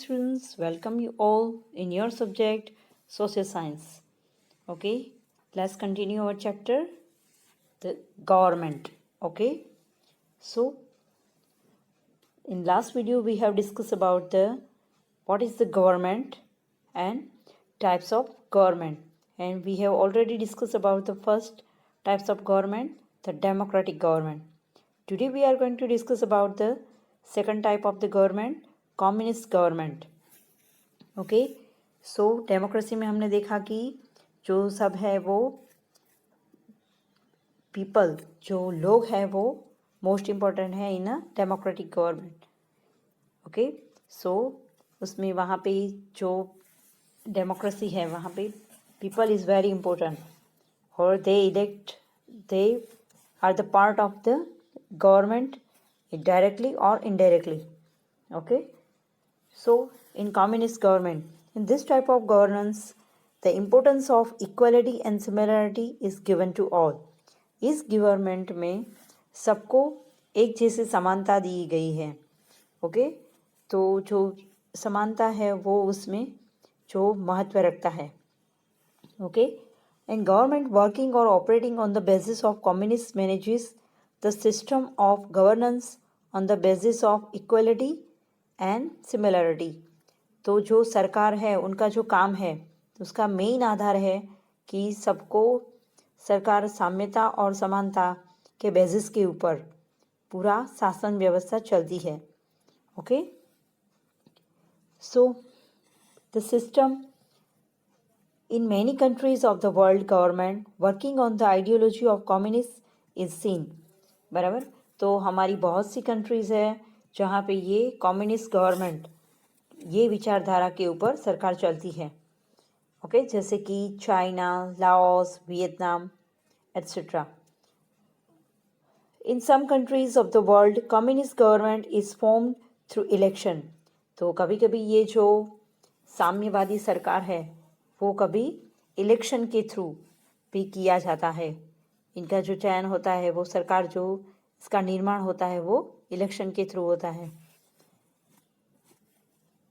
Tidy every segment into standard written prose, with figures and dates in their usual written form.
students, welcome you all in your subject social science. Okay, let's continue our chapter, the government. Okay, so in last video we have discussed about the what is the government and types of government, and we have already discussed about the first types of government, the democratic government. Today we are going to discuss about the second type of the government, communist government. Okay so democracy में हमने देखा कि जो सब है वो people, जो लोग हैं वो मोस्ट इम्पॉर्टेंट है in a democratic government. Okay so उसमें वहाँ पे जो डेमोक्रेसी है वहाँ पे पीपल इज़ वेरी इम्पोर्टेंट और they are the part of the government directly और indirectly. Okay so in communist government, in this type of governance, the importance of equality and similarity is given to all. इस government में सबको एक जैसी समानता दी गई है. ओके तो जो समानता है वो उसमें जो महत्व रखता है. ओके एंड गवर्नमेंट वर्किंग और operating on the basis of communist manages the system of governance on the basis of equality and similarity. तो जो सरकार है उनका जो काम है उसका मेन आधार है कि सबको सरकार साम्यता और समानता के बेसिस के ऊपर पूरा शासन व्यवस्था चलती है. Okay so the system in many countries of the world government working on the ideology of communist is seen. बराबर. तो हमारी बहुत सी कंट्रीज है जहाँ पे ये कम्युनिस्ट गवर्नमेंट ये विचारधारा के ऊपर सरकार चलती है. ओके जैसे कि China, Laos, Vietnam etcetera. In some countries of the world communist government is formed through election. तो कभी कभी ये जो साम्यवादी सरकार है वो कभी इलेक्शन के थ्रू भी किया जाता है. इनका जो चयन होता है वो सरकार जो इसका निर्माण होता है वो इलेक्शन के थ्रू होता है.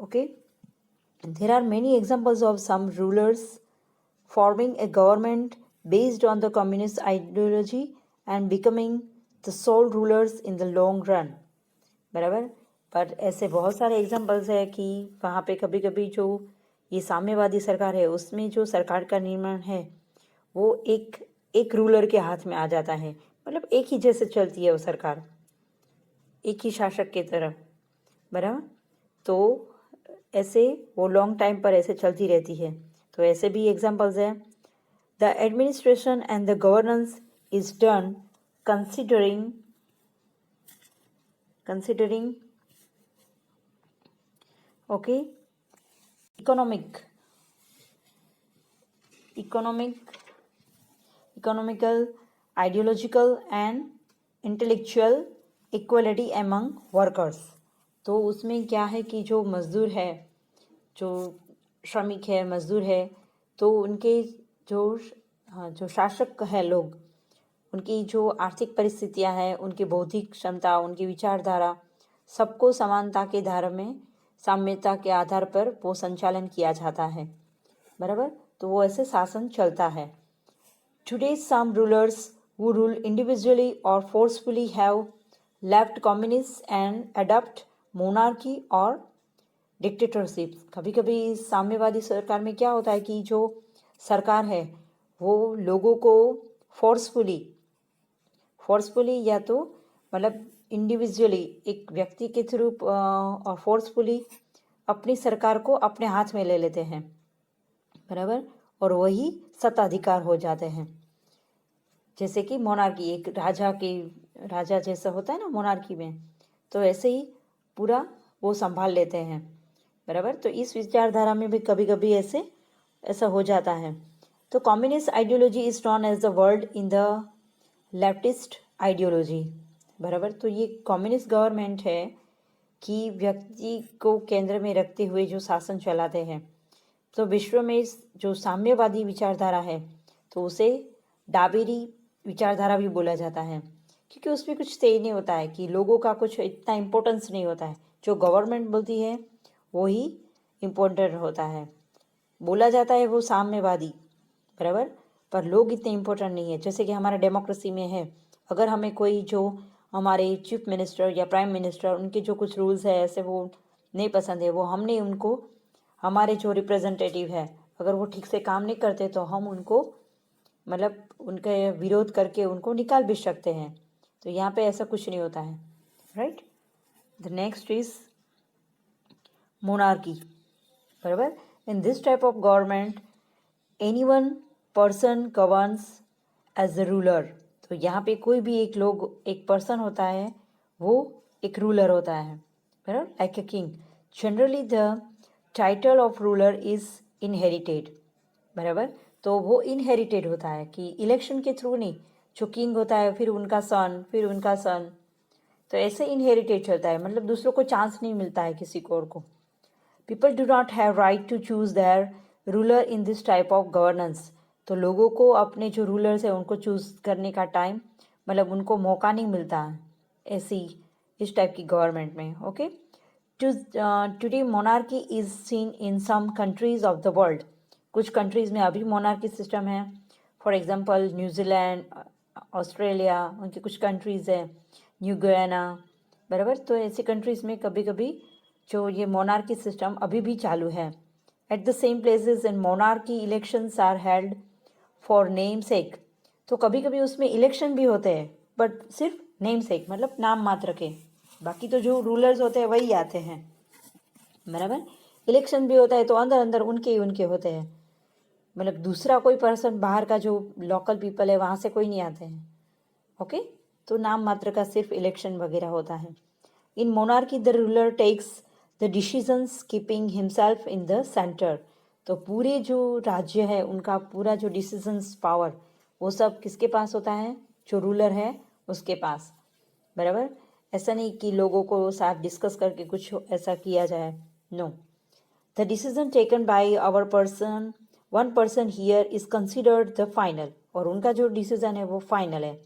Okay, there are many examples of some rulers forming a government based on the communist ideology and becoming the sole rulers in the long run. बराबर. पर ऐसे बहुत सारे एग्जाम्पल्स है कि वहाँ पे कभी कभी जो ये साम्यवादी सरकार है उसमें जो सरकार का निर्माण है वो एक रूलर के हाथ में आ जाता है. मतलब एक ही जैसे चलती है वो सरकार, एक ही शासक की तरह. बराबर. तो ऐसे वो लॉन्ग टाइम पर ऐसे चलती रहती है. तो ऐसे भी एग्जाम्पल्स हैं. The administration and the governance is done considering okay economical, ideological and intellectual equality among workers. तो उसमें क्या है कि जो मज़दूर है, जो श्रमिक है, मज़दूर है, तो उनके जो शासक है लोग, उनकी जो आर्थिक परिस्थितियां हैं, उनकी बौद्धिक क्षमता, उनकी विचारधारा, सबको समानता के धारा में साम्यता के आधार पर वो संचालन किया जाता है. बराबर. तो वो ऐसे शासन चलता है. Today some rulers who rule individually or forcefully have left communists and adopt monarchy और डिक्टेटरशिप. कभी कभी साम्यवादी सरकार में क्या होता है कि जो सरकार है वो लोगों को फोर्सफुली या तो मतलब इंडिविजुअली एक व्यक्ति के थ्रू और फोर्सफुली अपनी सरकार को अपने हाथ में ले लेते हैं. बराबर. और वही सत्ताधिकार हो जाते हैं. जैसे कि मोनार्की, एक राजा जैसा होता है ना मोनार्की में, तो ऐसे ही पूरा वो संभाल लेते हैं. बराबर. तो इस विचारधारा में भी कभी कभी ऐसा हो जाता है. तो communist ideology is known as the world in the leftist ideology. बराबर. तो ये कम्युनिस्ट गवर्नमेंट है कि व्यक्ति को केंद्र में रखते हुए जो शासन चलाते हैं. तो विश्व में जो साम्यवादी विचारधारा है तो उसे डाबेरी विचारधारा भी बोला जाता है, क्योंकि उसमें कुछ तय नहीं होता है कि लोगों का कुछ इतना इम्पोर्टेंस नहीं होता है. जो गवर्नमेंट बोलती है वो ही इम्पोर्टेंट होता है। बोला जाता है वो साम्यवादी, बराबर, पर लोग इतने इम्पोर्टेंट नहीं है। जैसे कि हमारा डेमोक्रेसी में है, अगर हमें कोई जो हमारे चीफ मिनिस्टर या प्राइम मिनिस्टर उनके जो कुछ रूल्स है ऐसे वो नहीं पसंद है, वो हमने उनको, हमारे जो रिप्रेजेंटेटिव है अगर वो ठीक से काम नहीं करते तो हम उनको मतलब उनके विरोध करके उनको निकाल भी सकते हैं। तो यहाँ पे ऐसा कुछ नहीं होता है, right. The next is monarchy, बराबर। In this type of government any one person governs as a ruler. तो यहाँ पे कोई भी एक पर्सन होता है, वो एक रूलर होता है, बराबर, like a king. Generally the title of ruler is inherited, बराबर। तो वो इनहेरिटेड होता है कि इलेक्शन के थ्रू नहीं, जो किंग होता है फिर उनका सन, फिर उनका सन, तो ऐसे इनहेरिटेड चलता है, मतलब दूसरों को चांस नहीं मिलता है किसी को और को। People do not have right to choose their ruler in this type of governance. तो लोगों को अपने जो रूलर्स है उनको चूज करने का टाइम, मतलब उनको मौका नहीं मिलता है ऐसी इस टाइप की गवर्नमेंट में, okay. Today monarchy is seen in some countries of the world. कुछ कंट्रीज़ में अभी मोनार्की सिस्टम है, फॉर एग्जांपल न्यूजीलैंड, ऑस्ट्रेलिया, उनकी कुछ कंट्रीज़ है, न्यू गुयाना, बराबर। तो ऐसी कंट्रीज़ में कभी कभी जो ये मोनार्की सिस्टम अभी भी चालू है। At the same places in monarchy elections are held for name sake. तो कभी कभी उसमें इलेक्शन भी होते हैं, बट सिर्फ नेम सेक, मतलब नाम मात्र के, बाकी तो जो रूलर्स होते हैं वही आते हैं, बराबर। इलेक्शन भी होता है तो अंदर अंदर उनके ही उनके होते हैं, मतलब दूसरा कोई पर्सन बाहर का जो लोकल पीपल है वहाँ से कोई नहीं आते हैं, ओके। तो नाम मात्र का सिर्फ इलेक्शन वगैरह होता है। In monarchy the ruler takes the decisions keeping himself in the centre. तो पूरे जो राज्य है उनका पूरा जो डिसीजंस पावर वो सब किसके पास होता है, जो रूलर है उसके पास, बराबर। ऐसा नहीं कि लोगों को साथ डिस्कस करके कुछ ऐसा किया जाए, no. The decision taken by our person, one person here is considered the final. और उनका जो डिसीजन है वो फाइनल है,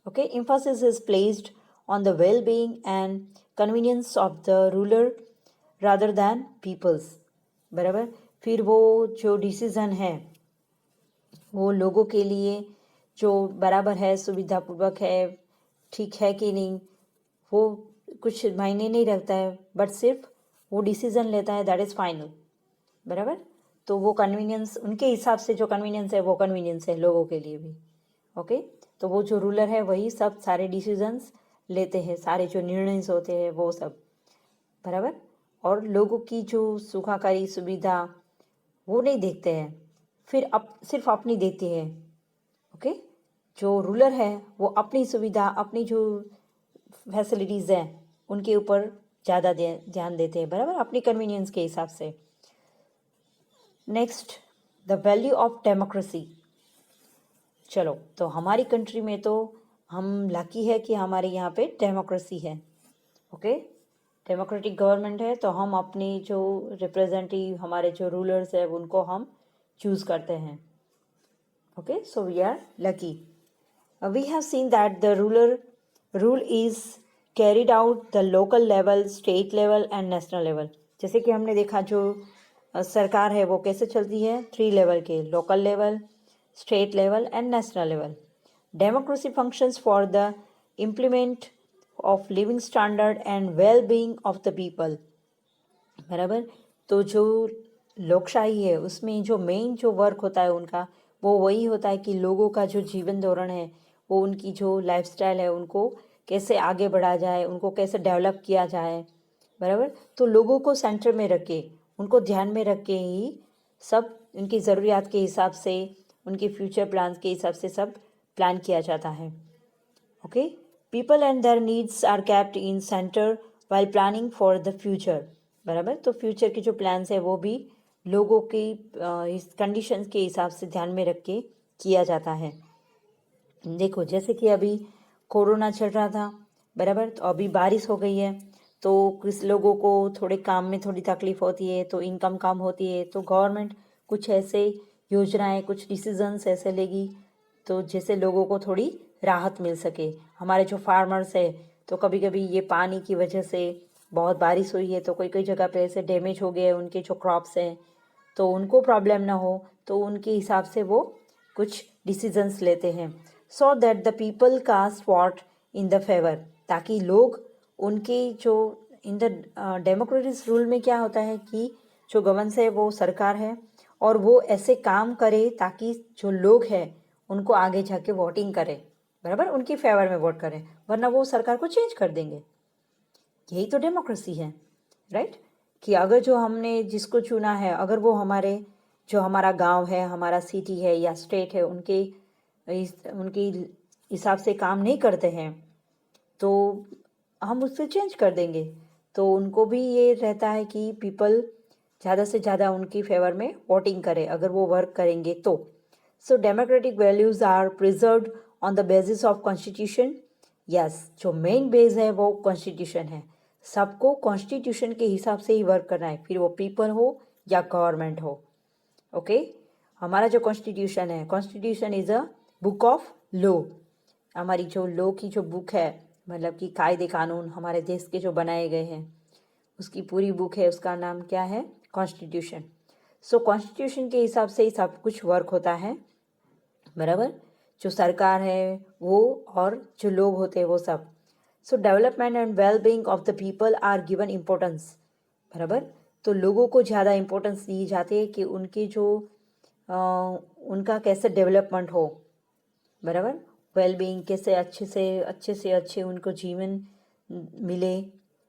okay. Emphasis is placed on the well-being and convenience of the ruler rather than people's, बराबर। फिर वो जो डिसीजन है वो लोगों के लिए जो बराबर है, सुविधापूर्वक है, ठीक है कि नहीं, वो कुछ मायने नहीं रखता है, बट सिर्फ वो डिसीजन लेता है, दैट इज़ फाइनल, बराबर। तो वो कन्वीनियंस उनके हिसाब से जो कन्वीनियंस है वो कन्वीनियंस है लोगों के लिए भी, ओके। तो वो जो रूलर है वही सब सारे डिसीजंस लेते हैं, सारे जो निर्णय होते हैं वो सब, बराबर। और लोगों की जो सुखाकारी सुविधा वो नहीं देखते हैं, फिर सिर्फ अपनी देती है, ओके। जो रूलर है वो अपनी सुविधा, अपनी जो फैसिलिटीज़ हैं उनके ऊपर ज़्यादा ध्यान देते हैं, बराबर, अपनी कन्वीनियंस के हिसाब से। Next, the value of democracy. चलो, तो हमारी कंट्री में तो हम लकी है कि हमारे यहाँ पे डेमोक्रेसी है, ओके। डेमोक्रेटिक गवर्नमेंट है, तो हम अपनी जो रिप्रेजेंटेटिव हमारे जो रूलर्स है उनको हम चूज़ करते हैं, okay. So we are lucky. We have seen that the rule is carried out the local level, state level and national level. जैसे कि हमने देखा जो सरकार है वो कैसे चलती है, 3 लेवल के, local level, state level and national level. Democracy functions for the implement of living standard and well-being of the people, बराबर। तो जो लोकशाही है उसमें जो मेन जो वर्क होता है उनका वो वही होता है कि लोगों का जो जीवन धोरण है, वो उनकी जो लाइफस्टाइल है उनको कैसे आगे बढ़ा जाए, उनको कैसे डेवलप किया जाए, बराबर। तो लोगों को सेंटर में रख के, उनको ध्यान में रख के ही सब उनकी ज़रूरियात के हिसाब से, उनके फ्यूचर प्लान्स के हिसाब से सब प्लान किया जाता है, okay. People and their needs are kept in centre while planning for the future, बराबर। तो फ्यूचर के जो प्लान्स है वो भी लोगों की इस कंडीशंस के हिसाब से ध्यान में रख के किया जाता है। देखो जैसे कि अभी कोरोना चल रहा था, बराबर, तो अभी बारिश हो गई है, तो किस लोगों को थोड़े काम में थोड़ी तकलीफ होती है, तो इनकम कम होती है, तो गवर्नमेंट कुछ ऐसे योजनाएं, कुछ डिसीजंस ऐसे लेगी तो जैसे लोगों को थोड़ी राहत मिल सके। हमारे जो फार्मर्स है तो कभी कभी ये पानी की वजह से बहुत बारिश हुई है तो कोई कोई जगह पे ऐसे डैमेज हो गए उनके जो क्रॉप्स हैं, तो उनको प्रॉब्लम ना हो, तो उनके हिसाब से वो कुछ डिसीजंस लेते हैं, so that the people cast vote in the favour, ताकि लोग उनके जो इन द डेमोक्रेटिक रूल में क्या होता है कि जो गवर्नमेंट है वो सरकार है, और वो ऐसे काम करे ताकि जो लोग हैं उनको आगे जाके वोटिंग करें, बराबर, उनकी फेवर में वोट करें, वरना वो सरकार को चेंज कर देंगे। यही तो डेमोक्रेसी है, राइट? कि अगर जो हमने जिसको चुना है, अगर वो हमारे जो हमारा गांव है, हमारा सिटी है या स्टेट है, उनके हिसाब से काम नहीं करते हैं, तो हम उससे चेंज कर देंगे। तो उनको भी ये रहता है कि पीपल ज़्यादा से ज़्यादा उनकी फेवर में वोटिंग करें अगर वो वर्क करेंगे तो। So democratic values are preserved on the basis of constitution. Yes, जो मेन बेस है वो कॉन्स्टिट्यूशन है। सबको कॉन्स्टिट्यूशन के हिसाब से ही वर्क करना है, फिर वो पीपल हो या गवर्नमेंट हो। ओके, हमारा जो कॉन्स्टिट्यूशन है, constitution is a book of law. हमारी जो लॉ की जो बुक है, मतलब कि कायदे कानून हमारे देश के जो बनाए गए हैं, उसकी पूरी बुक है, उसका नाम क्या है? कॉन्स्टिट्यूशन। सो कॉन्स्टिट्यूशन के हिसाब से ही सब कुछ वर्क होता है, बराबर। जो सरकार है वो और जो लोग होते हैं वो सब। So development and well being of the people are given importance, बराबर। तो लोगों को ज़्यादा इम्पोर्टेंस दी जाती है कि उनके जो उनका कैसे डेवलपमेंट हो, बराबर। वेल बीइंग कैसे अच्छे से अच्छे उनको जीवन मिले,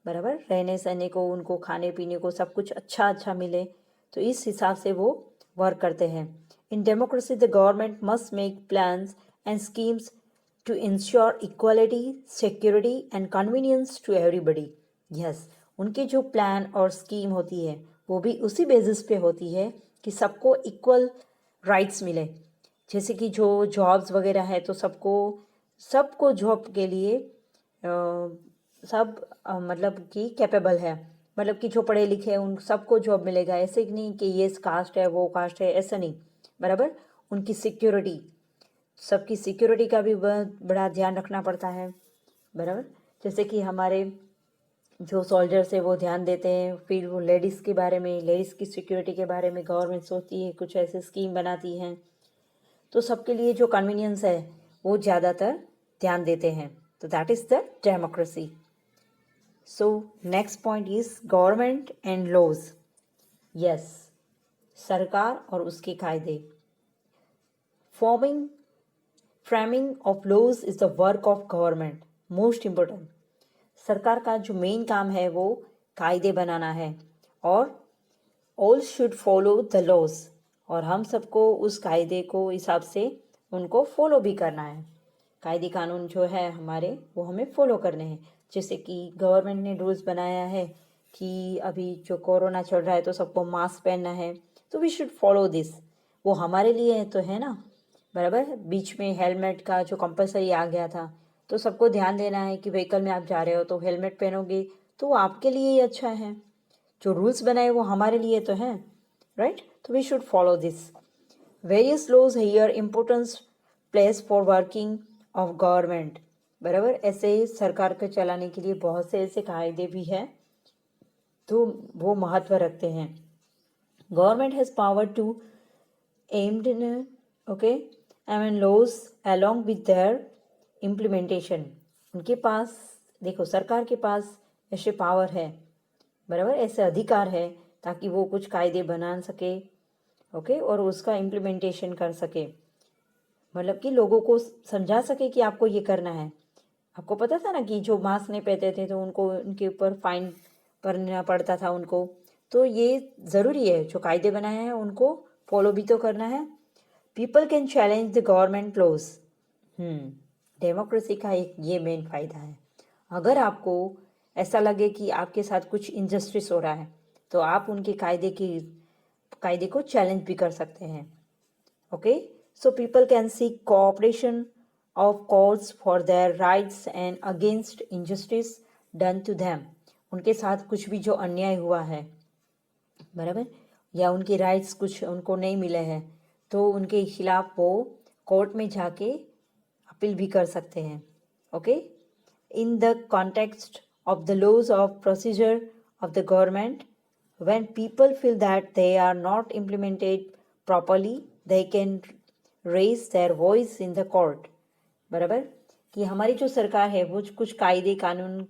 बराबर, रहने सहने को, उनको खाने पीने को सब कुछ अच्छा अच्छा मिले, तो इस हिसाब से वो वर्क करते हैं। In democracy the government must make plans and schemes to ensure equality, security and convenience to everybody. Yes, उनके जो प्लान और स्कीम होती है वो भी उसी बेसिस पे होती है कि सबको इक्वल राइट्स मिले। जैसे कि जो जॉब्स वगैरह है तो सबको जॉब के लिए सब मतलब कि कैपेबल है, मतलब कि जो पढ़े लिखे हैं उन सबको जॉब मिलेगा, ऐसे कि नहीं कि ये कास्ट है वो कास्ट है, ऐसा नहीं, बराबर। उनकी सिक्योरिटी, सबकी सिक्योरिटी का भी बड़ा ध्यान रखना पड़ता है, बराबर। जैसे कि हमारे जो सोल्जर्स है वो ध्यान देते हैं, फिर वो लेडीज़ के बारे में, लेडीज़ की सिक्योरिटी के बारे में गवर्नमेंट सोचती है, कुछ ऐसे स्कीम बनाती हैं, तो सबके लिए जो कन्वीनियंस है वो ज़्यादातर ध्यान देते हैं। तो that is the democracy. So next point is government and laws. Yes, सरकार और उसके कायदे। Forming framing of laws is the work of government, most important. सरकार का जो मेन काम है वो कायदे बनाना है, और all should follow the laws, और हम सबको उस कायदे को हिसाब से उनको फॉलो भी करना है। कायदे कानून जो है हमारे वो हमें फॉलो करने हैं। जैसे कि गवर्नमेंट ने रूल्स बनाया है कि अभी जो कोरोना चल रहा है तो सबको मास्क पहनना है, तो वी शुड फॉलो दिस। वो हमारे लिए तो है ना, बराबर। बीच में हेलमेट का जो कंपलसरी आ गया था, तो सबको ध्यान देना है कि व्हीकल में आप जा रहे हो तो हेलमेट पहनोगे तो वो आपके लिए ही अच्छा है। जो रूल्स बनाए वो हमारे लिए तो हैं, राइट? तो we should follow this. Various laws here importance place for working of government, बराबर। ऐसे ही सरकार को चलाने के लिए बहुत से ऐसे कायदे भी हैं तो वो महत्व रखते हैं। Government has power to amend in, okay, I mean laws along with their implementation. उनके पास, देखो, सरकार के पास ऐसे पावर है, बराबर, ऐसे अधिकार है ताकि वो कुछ कायदे बना सके, ओके, और उसका इम्प्लीमेंटेशन कर सके, मतलब कि लोगों को समझा सके कि आपको ये करना है। आपको पता था ना कि जो मास्क नहीं पहनते थे तो उनको उनके ऊपर फाइन भरना पड़ता था उनको। तो ये ज़रूरी है, जो कायदे बनाए हैं उनको फॉलो भी तो करना है। People can challenge the government laws. Democracy का एक ये मेन फ़ायदा है। अगर आपको ऐसा लगे कि आपके साथ कुछ इनजस्टिस हो रहा है तो आप उनके कायदे को चैलेंज भी कर सकते हैं, okay. So people can seek cooperation of courts for their rights and against injustice done to them। उनके साथ कुछ भी जो अन्याय हुआ है, बराबर, या उनके राइट्स कुछ उनको नहीं मिले हैं तो उनके खिलाफ वो कोर्ट में जाके अपील भी कर सकते हैं, okay. In the context of the laws of procedure of the government. When people feel that they are not implemented properly, they can raise their voice in the court. बराबर कि हमारी जो सरकार है वो कुछ कायदे कानून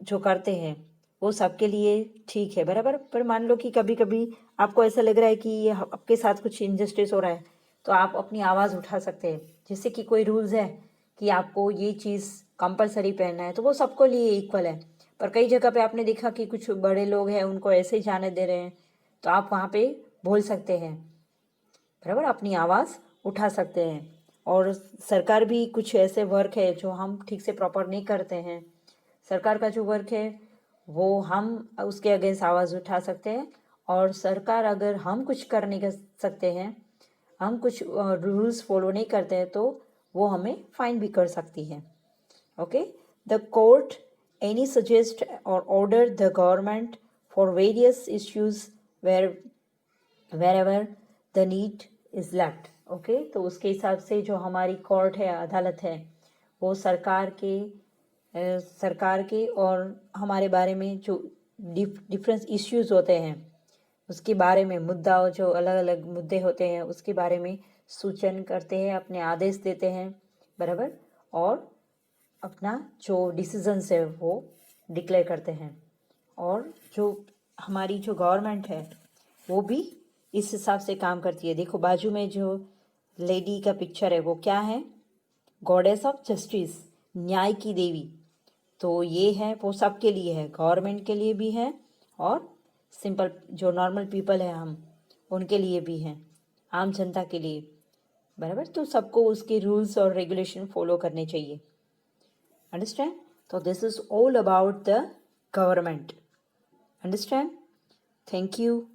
जो करते हैं वो सबके लिए ठीक है, बराबर। पर मान लो कि कभी कभी आपको ऐसा लग रहा है कि ये आपके साथ कुछ इनजस्टिस हो रहा है, तो आप अपनी आवाज़ उठा सकते हैं। जैसे कि कोई रूल्स है कि आपको ये चीज़ कंपलसरी पहनना है, तो वो सबको लिए इक्वल है। पर कई जगह पे आपने देखा कि कुछ बड़े लोग हैं उनको ऐसे ही जाने दे रहे हैं, तो आप वहाँ पे बोल सकते हैं, बराबर, अपनी आवाज़ उठा सकते हैं। और सरकार भी कुछ ऐसे वर्क है जो हम ठीक से प्रॉपर नहीं करते हैं, सरकार का जो वर्क है वो हम उसके अगेंस्ट आवाज़ उठा सकते हैं। और सरकार अगर हम कुछ कर नहीं कर सकते हैं, हम कुछ रूल्स फॉलो नहीं करते हैं, तो वो हमें फाइन भी कर सकती है। Okay, the court any suggest or order the government for various issues wherever the need is left. Okay, तो उसके हिसाब से जो हमारी कोर्ट है, अदालत है, वो सरकार के और हमारे बारे में जो डिफरेंट इश्यूज होते हैं उसके बारे में, मुद्दा जो अलग अलग मुद्दे होते हैं उसके बारे में सूचन करते हैं, अपने आदेश देते हैं, बराबर, और अपना जो डिसीजंस है वो डिक्लेयर करते हैं। और जो हमारी जो गवर्नमेंट है वो भी इस हिसाब से काम करती है। देखो बाजू में जो लेडी का पिक्चर है वो क्या है, गॉडेस ऑफ जस्टिस, न्याय की देवी। तो ये है वो सबके लिए है, गवर्नमेंट के लिए भी है और सिंपल जो नॉर्मल पीपल है हम उनके लिए भी है, आम जनता के लिए, बराबर। तो सबको उसके रूल्स और रेगुलेशन फॉलो करने चाहिए, अंडरस्टैंड। तो this is all about the government, understand. Thank you.